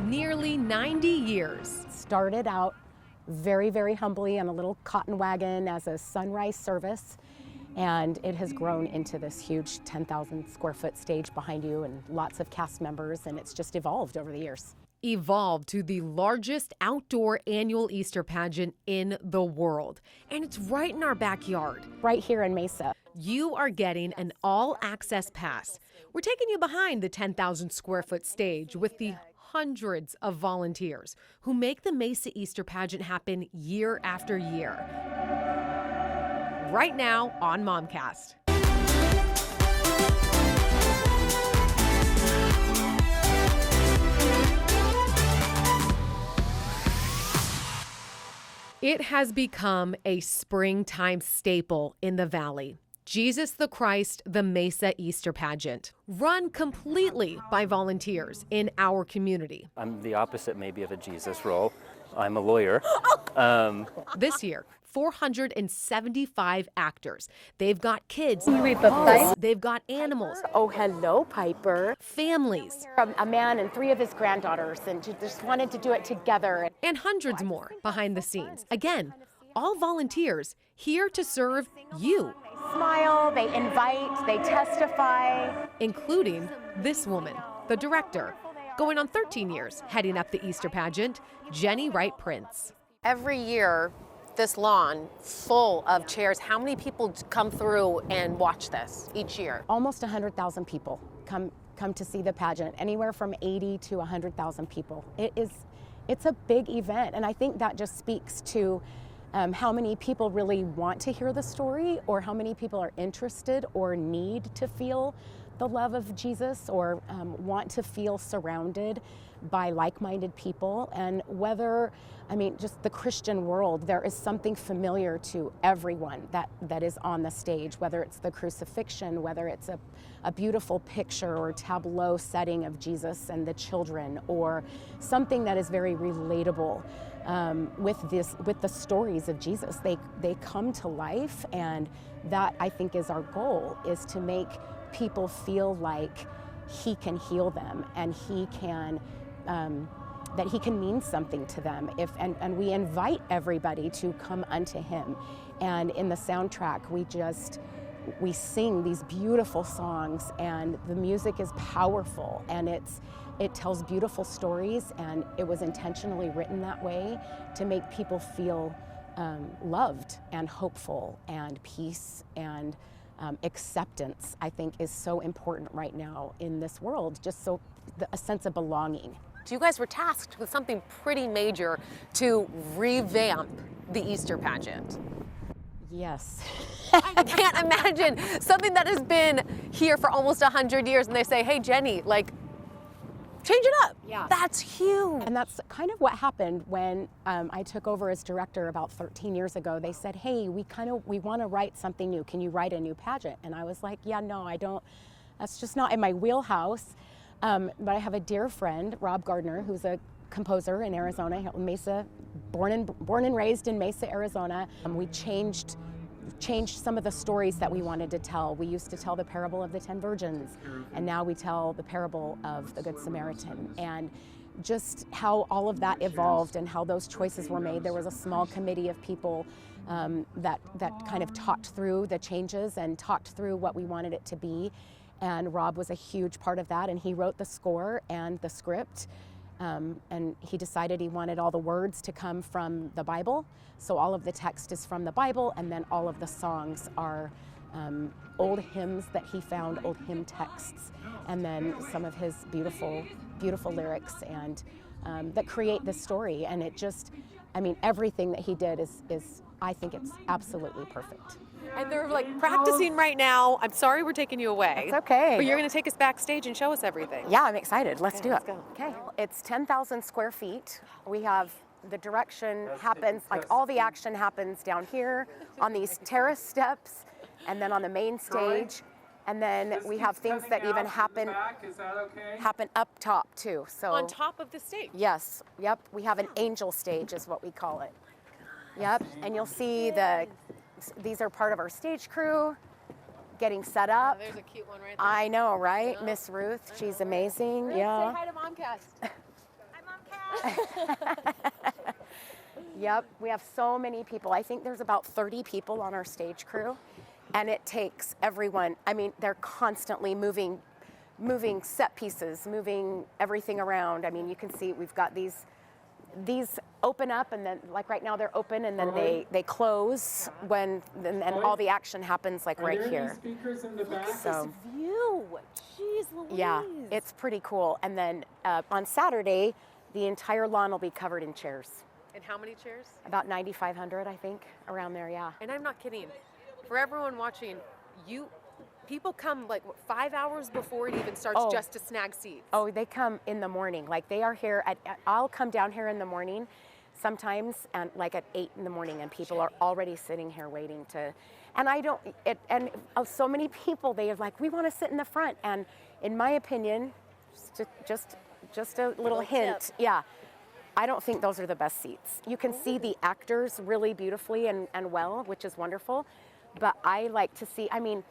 nearly 90 years. Started out very, very humbly on a little cotton wagon as a sunrise service, and it has grown into this huge 10,000 square foot stage behind you and lots of cast members, and it's just evolved over the years. Evolved to the largest outdoor annual Easter pageant in the world. And it's right in our backyard. Right here in Mesa. You are getting an all-access pass. We're taking you behind the 10,000 square foot stage with the hundreds of volunteers who make the Mesa Easter pageant happen year after year. Right now on MOMCAST. It has become a springtime staple in the Valley. Jesus the Christ, the Mesa Easter Pageant, run completely by volunteers in our community. I'm the opposite maybe of a Jesus role. I'm a lawyer. This year, 475 actors. They've got kids. They've got animals. Oh, hello, Piper. Families. A man and 3 of his granddaughters, and just wanted to do it together. And hundreds more behind the scenes. Again, all volunteers here to serve you. They smile, they invite, they testify. Including this woman, the director, going on 13 years heading up the Easter pageant, Jenny Wright Prince. Every year, this lawn full of chairs, how many people come through and watch this each year? Almost 100,000 people come to see the pageant, anywhere from 80 to 100,000 people. It's a big event, and I think that just speaks to how many people really want to hear the story, or how many people are interested or need to feel the love of Jesus, or want to feel surrounded by like-minded people. And whether, just the Christian world, there is something familiar to everyone that is on the stage, whether it's the crucifixion, whether it's a beautiful picture or tableau setting of Jesus and the children, or something that is very relatable with the stories of Jesus. They come to life, and that, I think, is our goal, is to make people feel like he can heal them, and he can that he can mean something to them, and we invite everybody to come unto him. And in the soundtrack, we sing these beautiful songs, and the music is powerful, and it tells beautiful stories, and it was intentionally written that way to make people feel loved and hopeful, and peace and acceptance, I think, is so important right now in this world, just so a sense of belonging. So you guys were tasked with something pretty major to revamp the Easter pageant. Yes. I can't imagine something that has been here for almost 100 years, and they say, hey, Jenny, change it up. Yeah. That's huge. And that's kind of what happened when I took over as director about 13 years ago. They said, hey, we want to write something new. Can you write a new pageant? And I was like, yeah, no, I don't. That's just not in my wheelhouse. But I have a dear friend, Rob Gardner, who's a composer in Arizona, Mesa, born and raised in Mesa, Arizona. We changed some of the stories that we wanted to tell. We used to tell the parable of the 10 virgins, and now we tell the parable of the Good Samaritan. And just how all of that evolved and how those choices were made. There was a small committee of people that kind of talked through the changes and talked through what we wanted it to be. And Rob was a huge part of that, and he wrote the score and the script. And he decided he wanted all the words to come from the Bible. So all of the text is from the Bible, and then all of the songs are old hymns that he found, old hymn texts, and then some of his beautiful, beautiful lyrics and that create this story. And it just, everything that he did is I think it's absolutely perfect. And they're practicing right now. I'm sorry we're taking you away. It's okay. But you're going to take us backstage and show us everything. Yeah, I'm excited. Let's do it. Let's go. Okay. It's 10,000 square feet. We have the direction happens, all the action happens down here on these terrace steps, and then on the main stage. And then we have things that even happen up top too. So on top of the stage? Yes. Yep. We have an angel stage is what we call it. Yep. And you'll see these are part of our stage crew getting set up. Oh, there's a cute one right there. I know, right? Yeah. Miss Ruth, she's amazing. Ruth, yeah. say hi to MOMCAST. Hi, Yep, we have so many people. I think there's about 30 people on our stage crew, and it takes everyone. I mean, they're constantly moving set pieces, moving everything around. I mean, you can see we've got these open up, and then like right now they're open, and then they close when and all the action happens like right here. Speakers in the back? So View. Jeez Louise. yeah, it's pretty cool. And then on Saturday, the entire lawn will be covered in chairs. And how many chairs? About 9,500, I think, around there. Yeah. And I'm not kidding. For everyone watching, people come like 5 hours before it even starts just to snag seats. Oh, they come in the morning. Like they are here I'll come down here in the morning sometimes, and like at 8 in the morning, and people are already sitting here waiting to, and so many people, they are like, we want to sit in the front. And in my opinion, just a little hint. tip. Yeah. I don't think those are the best seats. You can see the actors really beautifully and well, which is wonderful. But I like to see, I mean,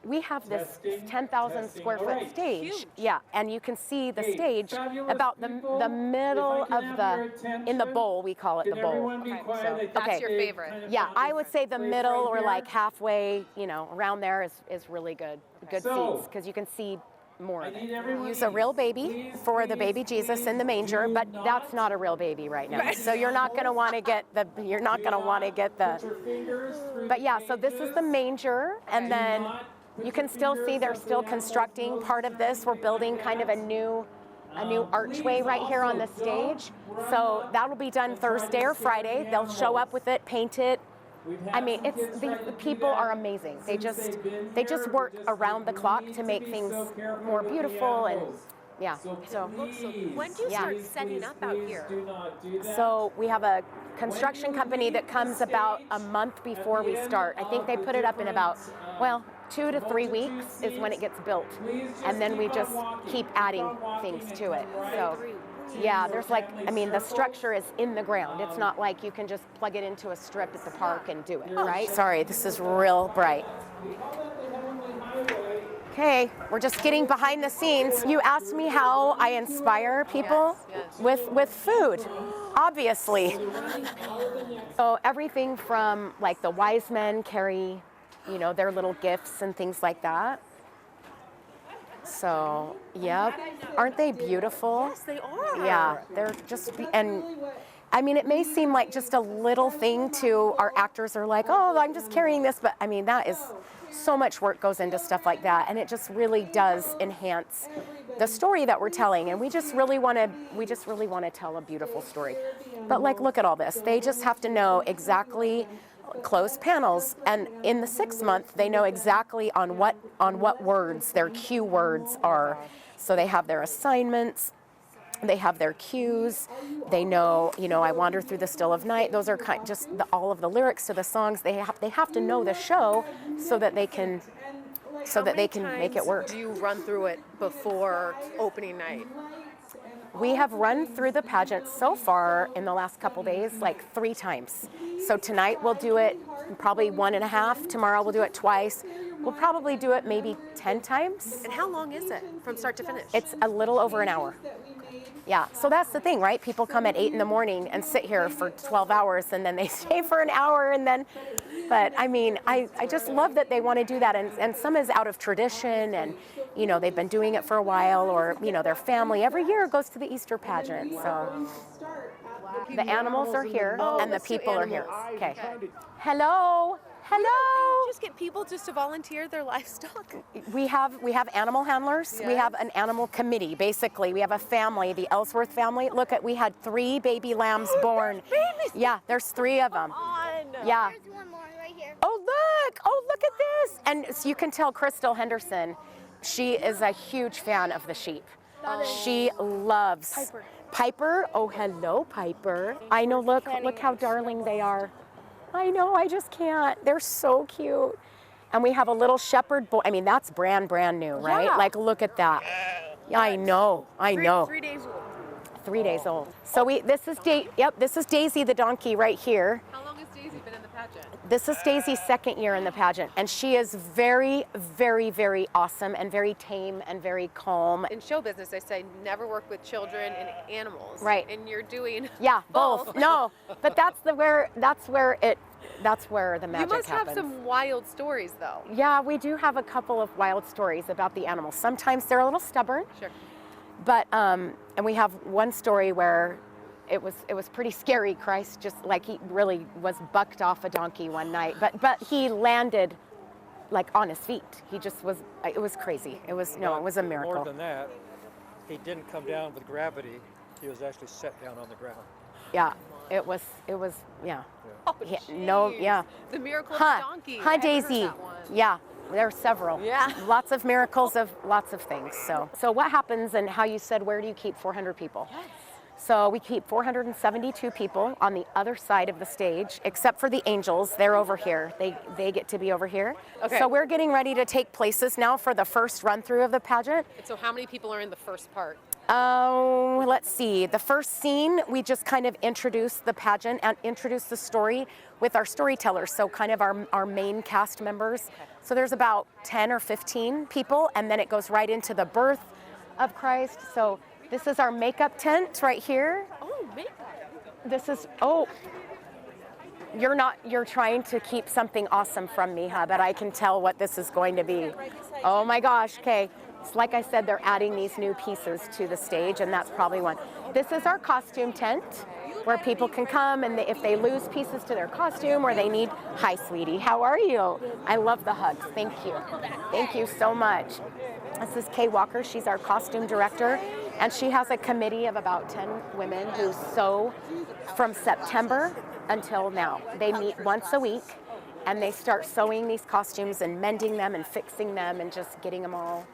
we have this 10,000 square foot Alright. stage. Huge. Yeah, and you can see the Hey, stage fabulous about people, the middle if I can of have your in the attention, bowl, we call it the Can bowl. everyone be Okay, quiet? so I think that's your they favorite. kind of Yeah, found I this would say the place middle right or here. like halfway, around there is really good. Good So, seats, because you can see more I of need it. everyone. Use a real baby Please, for the please, baby Jesus please in the manger, do but that's not- not a real baby right now. Right. So you're not going to want to get the Do not put your fingers through But the yeah, so this is the pages. manger, and Do then not put you can your still see fingers they're up still the constructing apples, part of this. We're building kind of a new archway right here on the stage. So that'll be done Thursday or Friday. They'll show up with it, paint it. I mean, the people are amazing. They just work around the clock to make things more beautiful, and yeah. So When do you Yeah. start setting up out here? So we have a construction company that comes about a month before we start. I think they put it up in about, 2 to 3 weeks is when it gets built. And then we just keep adding things to it. So yeah, there's the structure is in the ground. It's not like you can just plug it into a strip at the park and do it, right? Sorry, this is real bright. Okay, we're just getting behind the scenes. You asked me how I inspire people with food, obviously. So everything from like the wise men carry, their little gifts and things like that. So, yep. Aren't they beautiful? Yes, they are. Yeah, they're just, and I mean, it may seem like just a little thing to our actors are like, oh, I'm just carrying this, but I mean, that is so much work goes into stuff like that, and it just really does enhance the story that we're telling, and we just really want to tell a beautiful story. But like, look at all this. They just have to know exactly closed panels, and in the 6th month they know exactly on what words their cue words are. So they have their assignments, they have their cues, they know, I wander through the still of night. Those are all of the lyrics to the songs. They have to know the show so that they can make it work. Do you run through it before opening night? We have run through the pageant so far in the last couple days like 3 times. So tonight we'll do it probably 1.5. Tomorrow we'll do it twice. We'll probably do it maybe 10 times. And how long is it from start to finish? It's a little over an hour. Yeah, so that's the thing, right? People come at 8 in the morning and sit here for 12 hours, and then they stay for an hour, and then, but I mean, I just love that they want to do that, and some is out of tradition, and they've been doing it for a while, or their family every year goes to the Easter pageant. So the animals are here, and the let's do people are here. animals. Okay. Hello. Hello. Just get people just to volunteer their livestock. We have animal handlers. We have an animal committee. Basically, we have a family, the Ellsworth family. We had 3 baby lambs born. Babies. Yeah, there's 3 of them. Yeah. There's one more right here. Oh look at this. And so you can tell Crystal Henderson, she is a huge fan of the sheep. She loves Piper. Oh, hello, Piper. I know. Look how darling they are. I know, I just can't. They're so cute. And we have a little shepherd boy. I mean, that's brand new, right? Yeah. Like, look at that. Yeah, I know. 3 days old. 3 days old. So this is Daisy the donkey right here. How long has Daisy been in the pageant? This is Daisy's second year in the pageant, and she is very, very, very awesome and very tame and very calm. In show business, they say never work with children and animals. Right. And you're doing Yeah, both. No, but that's where the magic happens. You must have some wild stories, though. Yeah, we do have a couple of wild stories about the animals. Sometimes they're a little stubborn. Sure. But and we have one story where it was pretty scary. Christ just like he really was bucked off a donkey one night, but he landed like on his feet. He just was. It was crazy. It was a miracle. More than that, he didn't come down with gravity. He was actually set down on the ground. Yeah, it was yeah. Oh, Yeah. The miracle of the donkey. Huh, I haven't heard Daisy. that one. Yeah, there are several. Yeah. Lots of miracles of lots of things. So what happens, and how you said, where do you keep 400 people? Yes. So we keep 472 people on the other side of the stage, except for the angels. They're over here. They get to be over here. Okay. So we're getting ready to take places now for the first run through of the pageant. So how many people are in the first part? Oh, let's see. The first scene, we just kind of introduce the pageant and introduce the story with our storytellers, so kind of our main cast members. Okay. So there's about 10 or 15 people, and then it goes right into the birth of Christ. So this is our makeup tent right here. Oh, makeup. This is, you're trying to keep something awesome from me, huh? But I can tell what this is going to be. Oh my gosh, okay. Like I said, they're adding these new pieces to the stage, and that's probably one. This is our costume tent, where people can come, and if they lose pieces to their costume or they need, hi sweetie, how are you? I love the hugs, thank you. Thank you so much. This is Kay Walker, she's our costume director, and she has a committee of about 10 women who sew from September until now. They meet once a week, and they start sewing these costumes and mending them and fixing them and just getting them all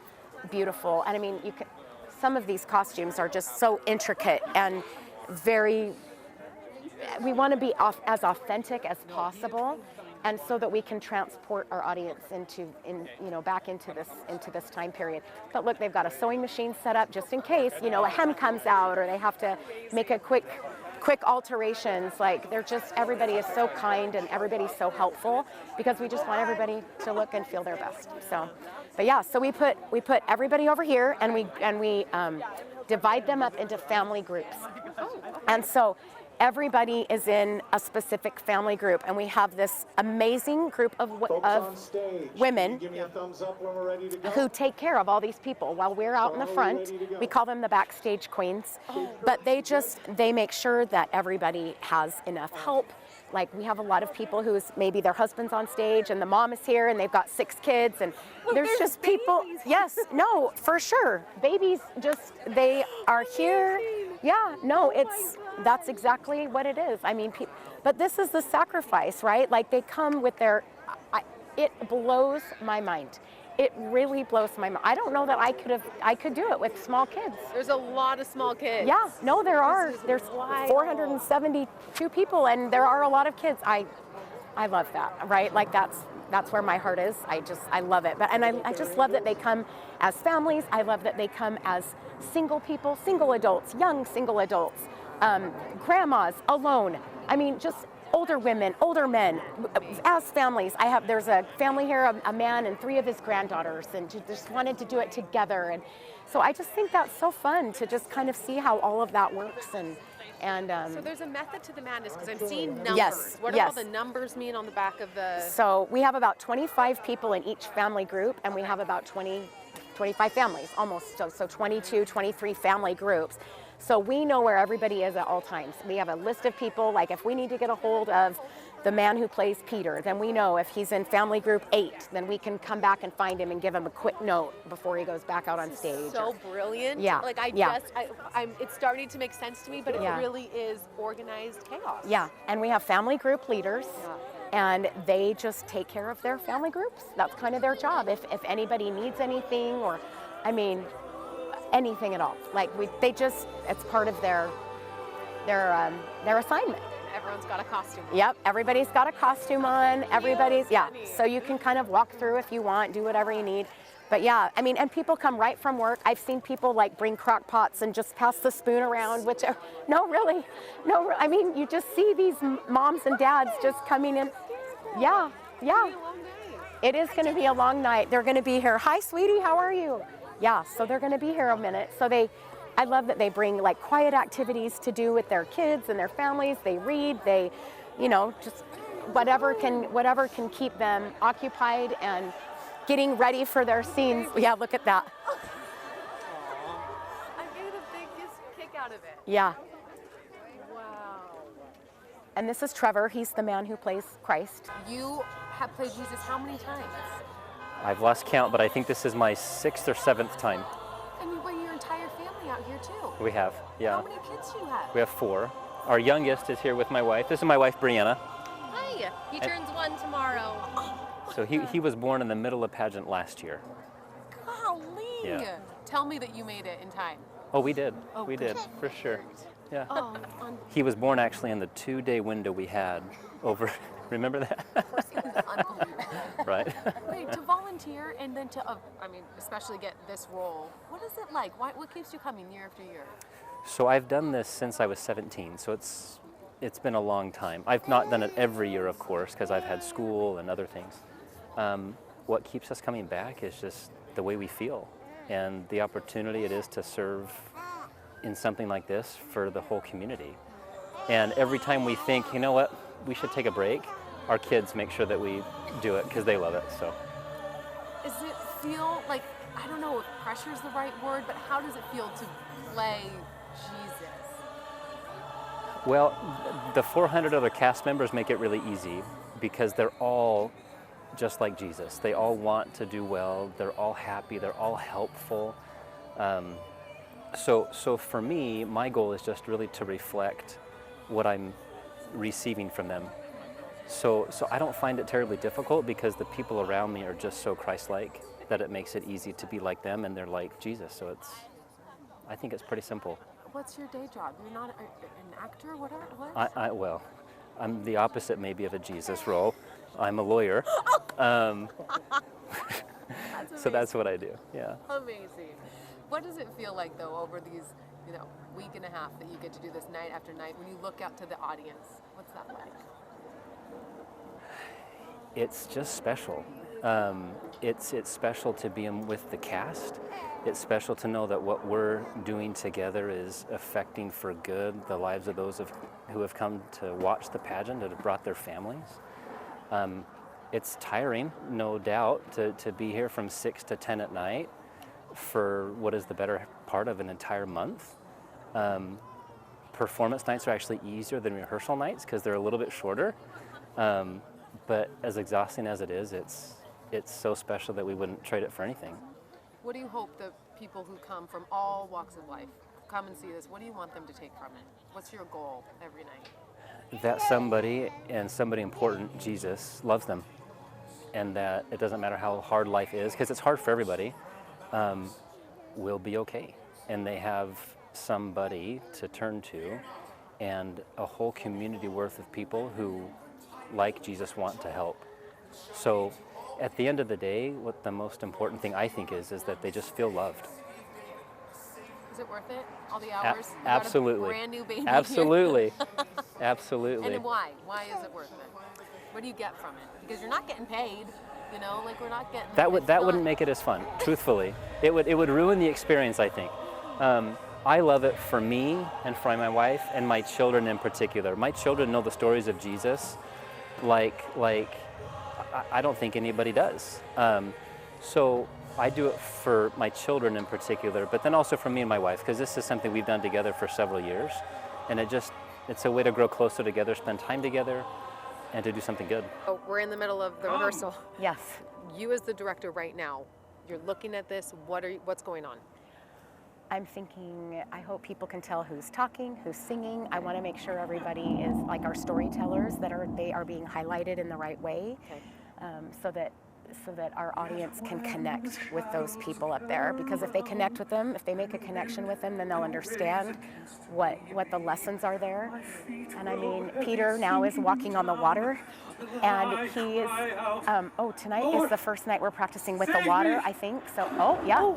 beautiful. And I mean, some of these costumes are just so intricate and we want to be as authentic as possible, and so that we can transport our audience back into this time period. But look, they've got a sewing machine set up just in case, a hem comes out or they have to make a quick alterations. Like everybody is so kind and everybody's so helpful, because we just want everybody to look and feel their best. But yeah, so we put everybody over here, and we divide them up into family groups. And so everybody is in a specific family group, and we have this amazing group of women who take care of all these people while we're out in the front. We call them the backstage queens, but they make sure that everybody has enough help. Like, we have a lot of people who's maybe their husband's on stage and the mom is here and they've got 6 kids, and there's just people. Yes, no, for sure. Babies they are here. Yeah, no, that's exactly what it is. I mean, but this is the sacrifice, right? Like, they come with it blows my mind. It really blows my mind. I don't know that I could do it with small kids. There's a lot of small kids. Yeah, no, there are. There's 472 people, and there are a lot of kids. I love that, right? Like, that's where my heart is. I love it. And I just love that they come as families. I love that they come as single people, single adults, young single adults, grandmas, alone. I mean, just older women, older men, as families. There's a family here, a man and 3 of his granddaughters, and just wanted to do it together. And so I just think that's so fun to just kind of see how all of that works. So there's a method to the madness, because I'm seeing numbers. Yes, what do all the numbers mean on the back of the... So we have about 25 people in each family group, and we have about 25 families, almost. So 22, 23 family groups. So we know where everybody is at all times. We have a list of people, like if we need to get a hold of the man who plays Peter, then we know if he's in family group 8, then we can come back and find him and give him a quick note before he goes back out on stage. So brilliant. Yeah. Like it's starting to make sense to me, but it really is organized chaos. Yeah, and we have family group leaders. And they just take care of their family groups. That's kind of their job. If anybody needs anything, or, I mean, anything at all. Like, it's part of their assignment. Everyone's got a costume on. Yep, everybody's got a costume on. So you can kind of walk through if you want, do whatever you need. But yeah, I mean, and people come right from work. I've seen people like bring crock pots and just pass the spoon around, which, I mean, you just see these moms and dads just coming in. Yeah, yeah. It's gonna be a long day. It is going to be a long night. They're going to be here. Hi, sweetie, how are you? Yeah, so they're going to be here a minute. So I love that they bring like quiet activities to do with their kids and their families. They read, they, just whatever can keep them occupied and getting ready for their scenes. Yeah, look at that. I get a big kick out of it. Yeah. Wow. And this is Trevor. He's the man who plays Christ. You have played Jesus how many times? I've lost count, but I think this is my 6th or 7th time. And you bring your entire family out here too. We have, yeah. How many kids do you have? We have 4. Our youngest is here with my wife. This is my wife, Brianna. Hi. He turns 1 tomorrow. So he was born in the middle of pageant last year. Golly. Yeah. Tell me that you made it in time. Oh, we did. Oh, we did, for sure. Yeah. Oh, He was born actually in the 2-day window we had over, remember that? unbelievable. Right? Wait, to volunteer and then to, especially get this role, what is it like? What keeps you coming year after year? So I've done this since I was 17, so it's been a long time. I've not done it every year, of course, because I've had school and other things. What keeps us coming back is just the way we feel and the opportunity it is to serve in something like this for the whole community. And every time we think, you know what, we should take a break, our kids make sure that we do it because they love it. So. Does it feel like, I don't know if pressure is the right word, but how does it feel to play Jesus? Well, the 400 other cast members make it really easy because they're all just like Jesus. They all want to do well. They're all happy. They're all helpful. So for me, my goal is just really to reflect what I'm receiving from them. So I don't find it terribly difficult because the people around me are just so Christ-like that it makes it easy to be like them and they're like Jesus. So I think it's pretty simple. What's your day job? You're not an actor? What? Well, I'm the opposite maybe of a Jesus role. I'm a lawyer. So that's what I do, yeah. Amazing. What does it feel like though over these, week and a half that you get to do this night after night when you look out to the audience? What's that like? It's just special. It's special to be with the cast. It's special to know that what we're doing together is affecting for good the lives of those who have come to watch the pageant and have brought their families. It's tiring, no doubt, to be here from 6 to 10 at night for what is the better part of an entire month. Performance nights are actually easier than rehearsal nights because they're a little bit shorter. But as exhausting as it is, it's so special that we wouldn't trade it for anything. What do you hope the people who come from all walks of life come and see this? What do you want them to take from it? What's your goal every night? That somebody, and somebody important, Jesus, loves them. And that it doesn't matter how hard life is, because it's hard for everybody, will be okay. And they have somebody to turn to and a whole community worth of people who, like Jesus, want to help. So at the end of the day, what the most important thing I think is that they just feel loved. Is it worth it? All the hours? You Absolutely. got a brand new baby Absolutely. here. Absolutely. And then why? Why is it worth it? What do you get from it? Because you're not getting paid, we're not getting. That wouldn't make it as fun. Truthfully, it would ruin the experience, I think. I love it for me and for my wife and my children in particular. My children know the stories of Jesus, like I don't think anybody does. So I do it for my children in particular, but then also for me and my wife, because this is something we've done together for several years, and it's a way to grow closer together, spend time together, and to do something good. Oh, we're in the middle of the rehearsal. Yes. You as the director right now, you're looking at this. What's going on? I'm thinking, I hope people can tell who's talking, who's singing. I want to make sure everybody is like our storytellers, they are being highlighted in the right way, so that our audience can connect with those people up there. Because if they connect with them, if they make a connection with them, then they'll understand what the lessons are there. And I mean, Peter now is walking on the water, and he is, tonight is the first night we're practicing with the water, I think. So,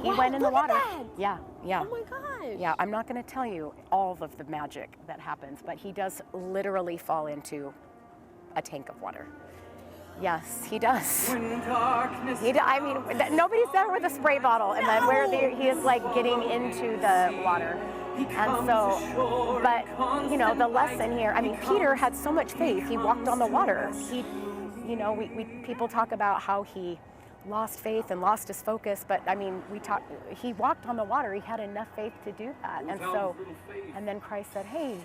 he went in the water. Yeah. Oh my gosh. Yeah, I'm not going to tell you all of the magic that happens, but he does literally fall into a tank of water. Yes, he does. I mean, nobody's there with a spray bottle, and then he is like getting into the water. And so, but you know, the lesson here. I mean, Peter had so much faith. He walked on the water. People talk about how he lost faith and lost his focus, but I mean, he walked on the water. He had enough faith to do that. And then Christ said, hey,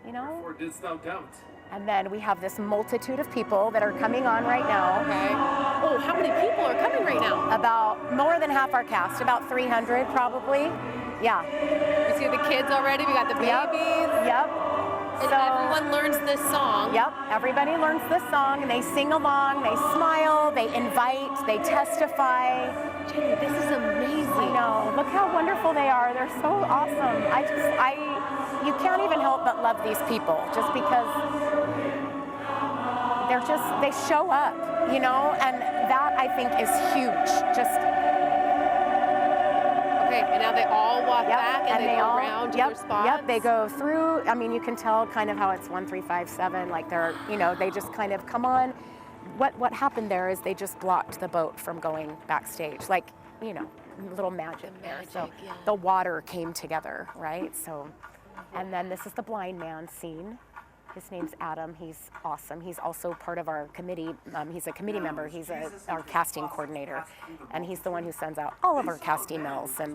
you know. Therefore didst thou doubt? And then we have this multitude of people that are coming on right now. Okay. Oh, how many people are coming right now? About more than half our cast, about 300 probably. Yeah. We see the kids already. We got the babies. Yep. And everyone learns this song. Yep. Everybody learns this song, and they sing along, they smile, they invite, they testify. Jenny, this is amazing. I know. Look how wonderful they are. They're so awesome. You can't even help but love these people just because they show up, you know, and that I think is huge. Okay, and now they all walk back and they go around to their spots. Yep, they go through. I mean, you can tell kind of how it's 1, 3, 5, 7. Like they just kind of come on. What happened there is they just blocked the boat from going backstage. Like, you know, little magic there. So the water came together, right? So, and then this is the blind man scene. His name's Adam. He's awesome. He's also part of our committee. He's a committee member. He's our casting coordinator, and he's the one who sends out all of our cast emails. And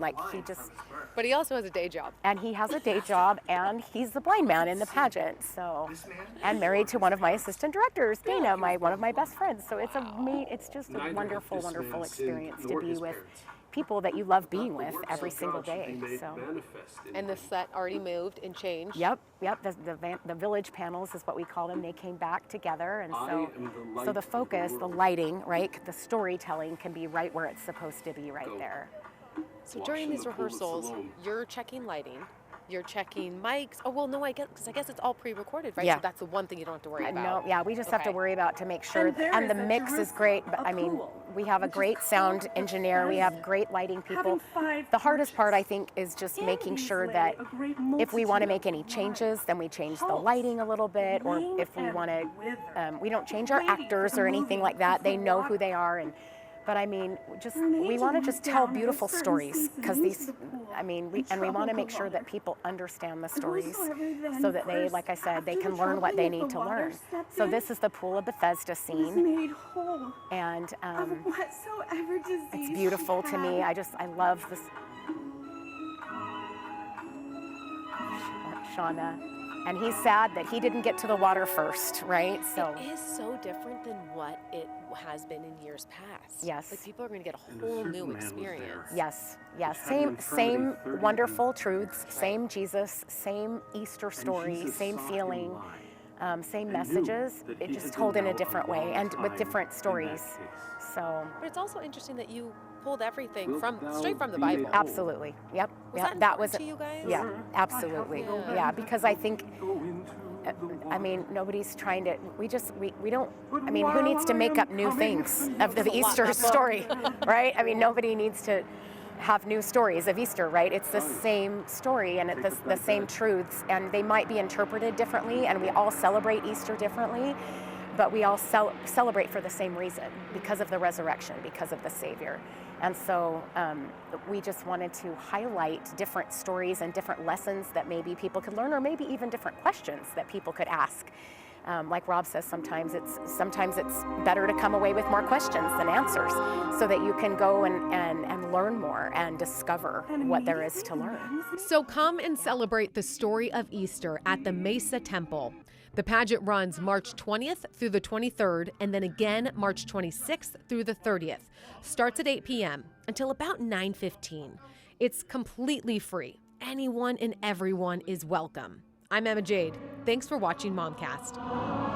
But he also has a day job. And he has a day job, and he's the blind man in the pageant. So, and married to one of my assistant directors, Dana, one of my best friends. So it's just a wonderful, wonderful experience to be with people that you love being with every single day. So. And the set already moved and changed. Yep. The village panels is what we call them. They came back together, and so the focus, the lighting, right, the storytelling can be right where it's supposed to be, right there. So during these rehearsals, you're checking lighting. You're checking mics. Oh, well, no, I guess it's all pre-recorded, right? Yeah. So that's the one thing you don't have to worry about. No, yeah, we just have to worry about to make sure. And the mix is great. But I mean, we have a great sound engineer. We have great lighting people. The hardest part, I think, is just making sure that if we want to make any changes, then we change the lighting a little bit. Or if we want to, we don't change our actors or anything like that. They know who they are. But I mean, we want to just tell beautiful stories because we want to make sure that people understand the stories so that they, like I said, they can learn what they need to learn. So this is the Pool of Bethesda scene, and it's beautiful to me. I love this. Shauna. And he's sad that he didn't get to the water first, right? So it is so different than what it has been in years past. Yes. Like people are going to get a whole new experience. Yes. Same wonderful truths, same Jesus, same Easter story, same feeling, same messages. It just told in a different way and with different stories. So. But it's also interesting that you pulled everything straight from the Bible. Absolutely. Yep. That was to you guys? Yeah, absolutely. Yeah, because I think, I mean, nobody's trying to, we don't, I mean, who needs to make up new things of the Easter story, right? I mean, nobody needs to have new stories of Easter, right? It's the same story and it's the same truths, and they might be interpreted differently, and we all celebrate Easter differently, but we all celebrate for the same reason, because of the resurrection, because of the Savior. And so we just wanted to highlight different stories and different lessons that maybe people could learn, or maybe even different questions that people could ask. Like Rob says, sometimes it's better to come away with more questions than answers, so that you can go and learn more and discover what there is to learn. So come and celebrate the story of Easter at the Mesa Temple. The pageant runs March 20th through the 23rd, and then again March 26th through the 30th. Starts at 8 p.m. until about 9:15. It's completely free. Anyone and everyone is welcome. I'm Emma Jade. Thanks for watching MOMCAST.